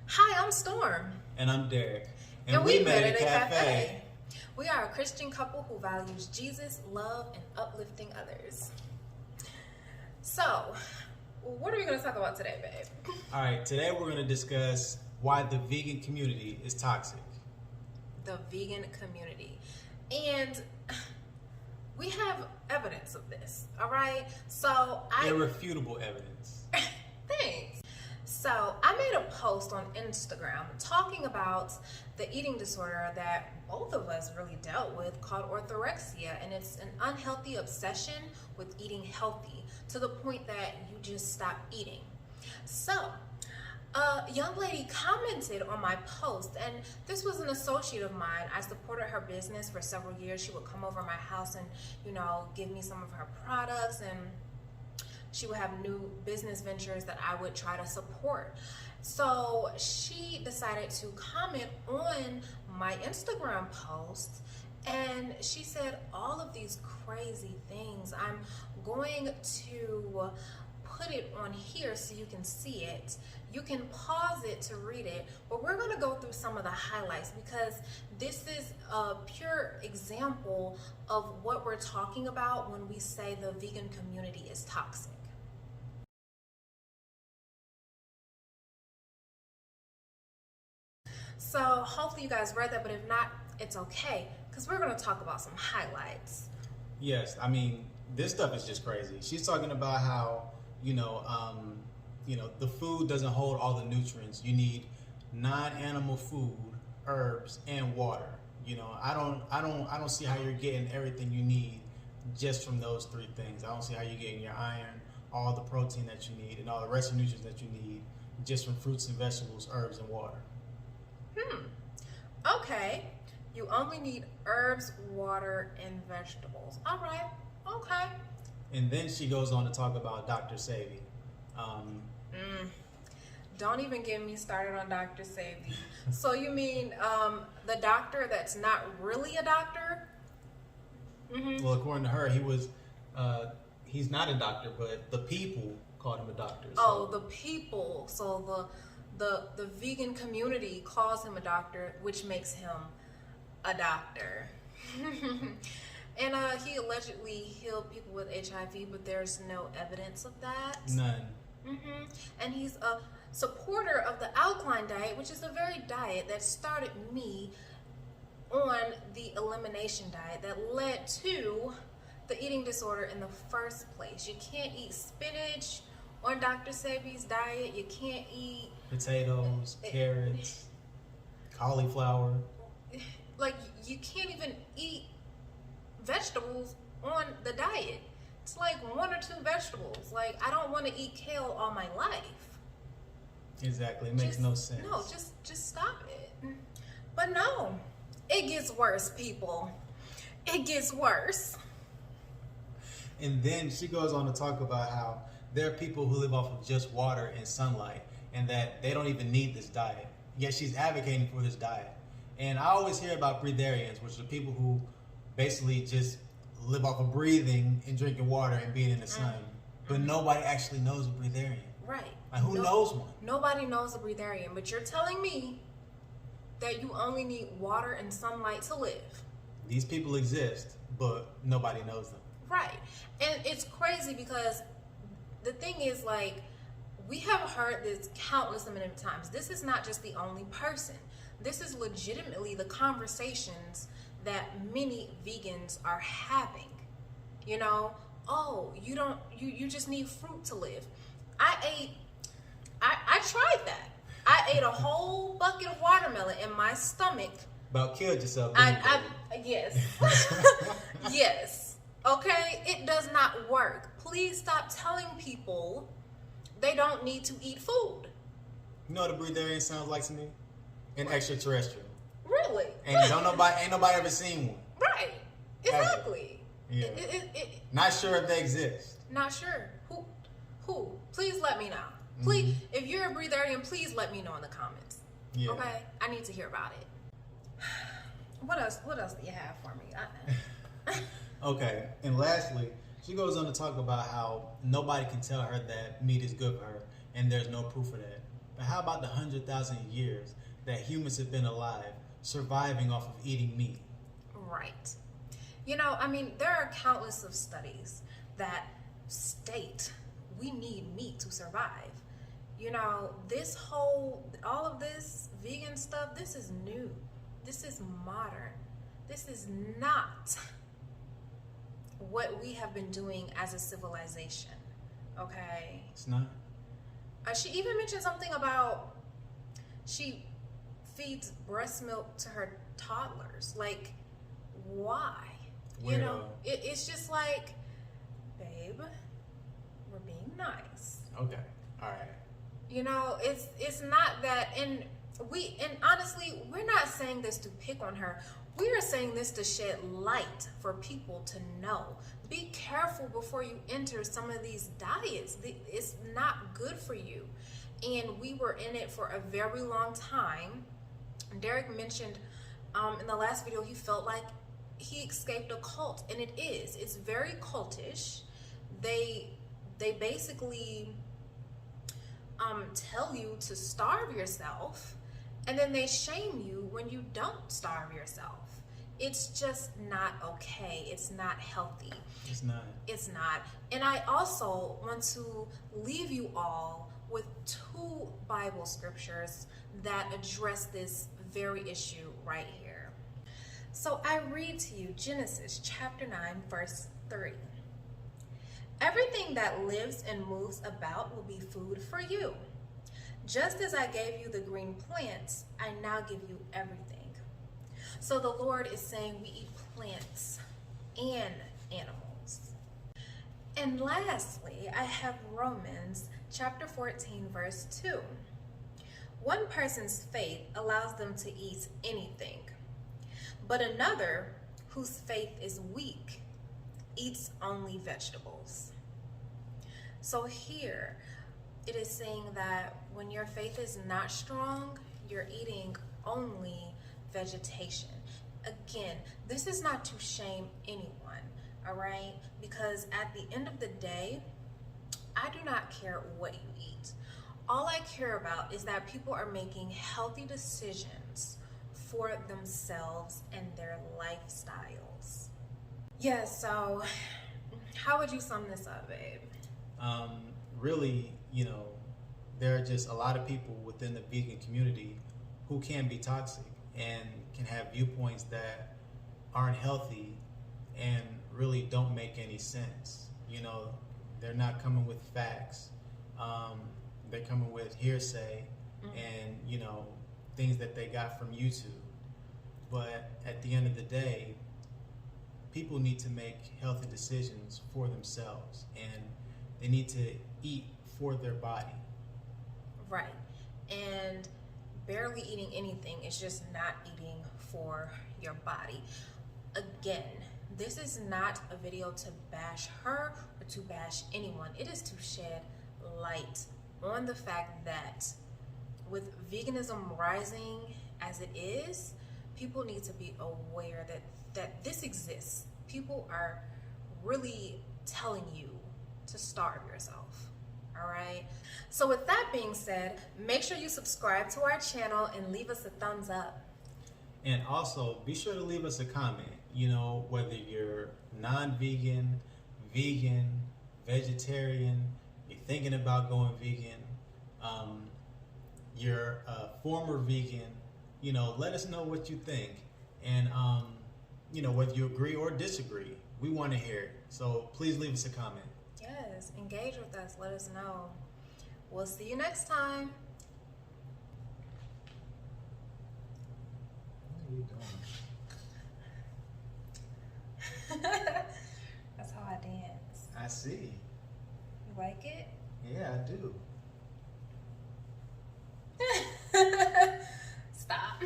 Hi, I'm Storm. And I'm Derek. And we met at a cafe. We are a Christian couple who values Jesus, love, and uplifting others. So, what are we going to talk about today, babe? All right, today we're going to discuss why the vegan community is toxic. The vegan community. And we have evidence of this, all right? So, Irrefutable evidence. Thanks. So I made a post on Instagram talking about the eating disorder that both of us really dealt with called orthorexia, and it's an unhealthy obsession with eating healthy to the point that you just stop eating. So a young lady commented on my post, and this was an associate of mine. I supported her business for several years. She would come over my house and, give me some of her products, and she would have new business ventures that I would try to support. So she decided to comment on my Instagram post, and she said all of these crazy things. I'm going to put it on here so you can see it. You can pause it to read it, but we're going to go through some of the highlights because this is a pure example of what we're talking about when we say the vegan community is toxic. So hopefully you guys read that, but if not, it's okay, because we're going to talk about some highlights. Yes, I mean, this stuff is just crazy. She's talking about how, the food doesn't hold all the nutrients. You need non-animal food, herbs, and water. I don't see how you're getting everything you need just from those three things. I don't see how you're getting your iron, all the protein that you need, and all the rest of the nutrients that you need just from fruits and vegetables, herbs, and water. Okay. You only need herbs, water, and vegetables. All right. Okay. And then she goes on to talk about Dr. Sebi. Don't even get me started on Dr. Sebi. So you mean the doctor that's not really a doctor? Well, according to her, he's not a doctor, but the people called him a doctor. So. Oh, the people. So the vegan community calls him a doctor, which makes him a doctor. And he allegedly healed people with HIV, but there's no evidence of that. None. And he's a supporter of the alkaline diet, which is a very diet that started me on the elimination diet that led to the eating disorder in the first place. You can't eat spinach on Dr. Sebi's diet. You can't eat potatoes, carrots, cauliflower. Like, you can't even eat vegetables on the diet. It's like one or two vegetables. Like, I don't want to eat kale all my life. Exactly. It makes no sense. No, just stop it. But no, it gets worse, people. It gets worse. And then she goes on to talk about how there are people who live off of just water and sunlight, and that they don't even need this diet. Yet she's advocating for this diet. And I always hear about breatharians, which are people who basically just live off of breathing and drinking water and being in the sun. But nobody actually knows a breatharian. Right. Like, who knows one? Nobody knows a breatharian, but you're telling me that you only need water and sunlight to live. These people exist, but nobody knows them. Right. And it's crazy because the thing is, like, we have heard this countless amount of times. This is not just the only person. This is legitimately the conversations that many vegans are having. Oh, you just need fruit to live. I tried that. I ate a whole bucket of watermelon and my stomach About killed yourself. Yes. Yes. Okay? It does not work. Please stop telling people they don't need to eat food. You know what a breatharian sounds like to me? An extraterrestrial. Really? And ain't nobody ever seen one. Right. Exactly. Yeah. Not sure if they exist. Not sure. Who? Please let me know. Please, if you're a breatharian, please let me know in the comments. Yeah. Okay? I need to hear about it. What else do you have for me? Okay. And lastly, she goes on to talk about how nobody can tell her that meat is good for her, and there's no proof of that. But how about the 100,000 years that humans have been alive, surviving off of eating meat? Right. You know, I mean, there are countless of studies that state we need meat to survive. You know, all of this vegan stuff, this is new. This is modern. This is not what we have been doing as a civilization. Okay? It's not. She even mentioned something about she feeds breast milk to her toddlers. Like, why? You know, it's just like, babe, we're being nice. Okay. All right. You know, it's not that, and honestly, we're not saying this to pick on her. We are saying this to shed light for people to know. Be careful before you enter some of these diets. It's not good for you. And we were in it for a very long time. Derek mentioned in the last video, he felt like he escaped a cult, and it is. It's very cultish. They basically tell you to starve yourself, and then they shame you when you don't starve yourself. It's just not okay. It's not healthy. It's not. It's not. And I also want to leave you all with 2 Bible scriptures that address this very issue right here. So I read to you Genesis chapter 9, verse 3. Everything that lives and moves about will be food for you. Just as I gave you the green plants, I now give you everything. So the Lord is saying we eat plants and animals. And lastly, I have Romans chapter 14, verse 2. One person's faith allows them to eat anything, but another, whose faith is weak, eats only vegetables. So here, it is saying that when your faith is not strong, you're eating only vegetation. Again, this is not to shame anyone, all right? Because at the end of the day, I do not care what you eat. All I care about is that people are making healthy decisions for themselves and their lifestyles. Yeah, so how would you sum this up, babe? Really, you know, there are just a lot of people within the vegan community who can be toxic and can have viewpoints that aren't healthy and really don't make any sense. You know, they're not coming with facts. They're coming with hearsay and, you know, things that they got from YouTube. But at the end of the day, people need to make healthy decisions for themselves, and they need to eat for their body. Right. And barely eating anything is just not eating for your body. Again, this is not a video to bash her or to bash anyone. It is to shed light on the fact that with veganism rising as it is, people need to be aware that this exists. People are really telling you to starve yourself. All right. So with that being said, make sure you subscribe to our channel and leave us a thumbs up. And also be sure to leave us a comment, you know, whether you're non-vegan, vegan, vegetarian, you're thinking about going vegan, you're a former vegan, you know, let us know what you think. And, you know, whether you agree or disagree, we want to hear it. So please leave us a comment. Yes, engage with us. Let us know. We'll see you next time. What are you doing? That's how I dance. I see. You like it? Yeah, I do. Stop.